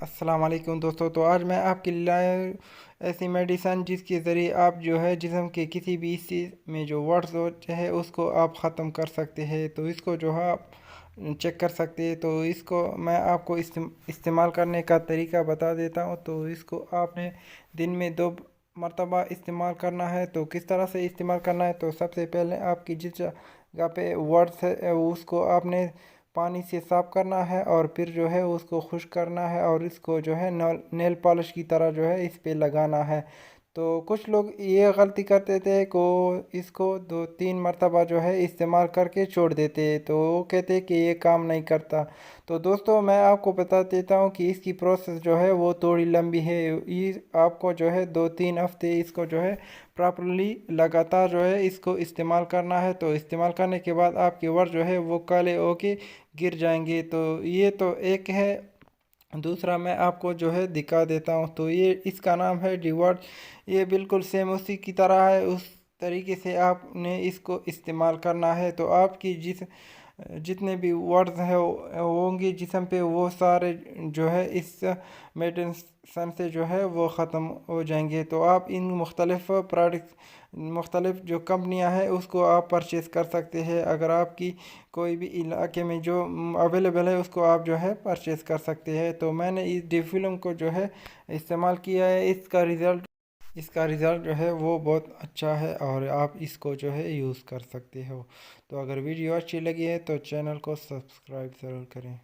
السلام علیکم دوستو، تو آج میں آپ کے لیے ایسی میڈیسن جس کے ذریعے آپ جو ہے جسم کے کسی بھی حصے میں جو ورڈز ہوتے ہیں اس کو آپ ختم کر سکتے ہیں۔ تو اس کو جو ہے آپ چیک کر سکتے ہیں۔ تو اس کو میں آپ کو استعمال کرنے کا طریقہ بتا دیتا ہوں۔ تو اس کو آپ نے دن میں 2 مرتبہ استعمال کرنا ہے۔ تو کس طرح سے استعمال کرنا ہے؟ تو سب سے پہلے آپ کی جس جگہ پہ ورڈز ہے اس کو آپ نے پانی سے صاف کرنا ہے، اور پھر جو ہے اس کو خشک کرنا ہے، اور اس کو جو ہے نیل پالش کی طرح جو ہے اس پہ لگانا ہے۔ تو کچھ لوگ یہ غلطی کرتے تھے کہ اس کو 2-3 مرتبہ جو ہے استعمال کر کے چھوڑ دیتے، تو وہ کہتے کہ یہ کام نہیں کرتا۔ تو دوستو میں آپ کو بتا دیتا ہوں کہ اس کی پروسیس جو ہے وہ تھوڑی لمبی ہے۔ یہ آپ کو جو ہے 2-3 ہفتے اس کو جو ہے پراپرلی لگاتار جو ہے اس کو استعمال کرنا ہے۔ تو استعمال کرنے کے بعد آپ کے ورڈ جو ہے وہ کالے ہو کے گر جائیں گے۔ تو یہ تو ایک ہے۔ دوسرا میں آپ کو جو ہے دکھا دیتا ہوں۔ تو یہ اس کا نام ہے ورڈ۔ یہ بالکل سیم اسی کی طرح ہے، اس طریقے سے آپ نے اس کو استعمال کرنا ہے۔ تو آپ کی جتنے بھی ورڈز ہوں گے جسم پہ، وہ سارے جو ہے اس میڈیسن سے جو ہے وہ ختم ہو جائیں گے۔ تو آپ ان مختلف مختلف جو کمپنیاں ہیں اس کو آپ پرچیز کر سکتے ہیں۔ اگر آپ کی کوئی بھی علاقے میں جو اویلیبل ہے اس کو آپ جو ہے پرچیز کر سکتے ہیں۔ تو میں نے اس ڈوفلم کو جو ہے استعمال کیا ہے۔ اس کا رزلٹ جو ہے وہ بہت اچھا ہے، اور آپ اس کو جو ہے یوز کر سکتے ہو۔ تو اگر ویڈیو اچھی لگی ہے تو چینل کو سبسکرائب ضرور کریں۔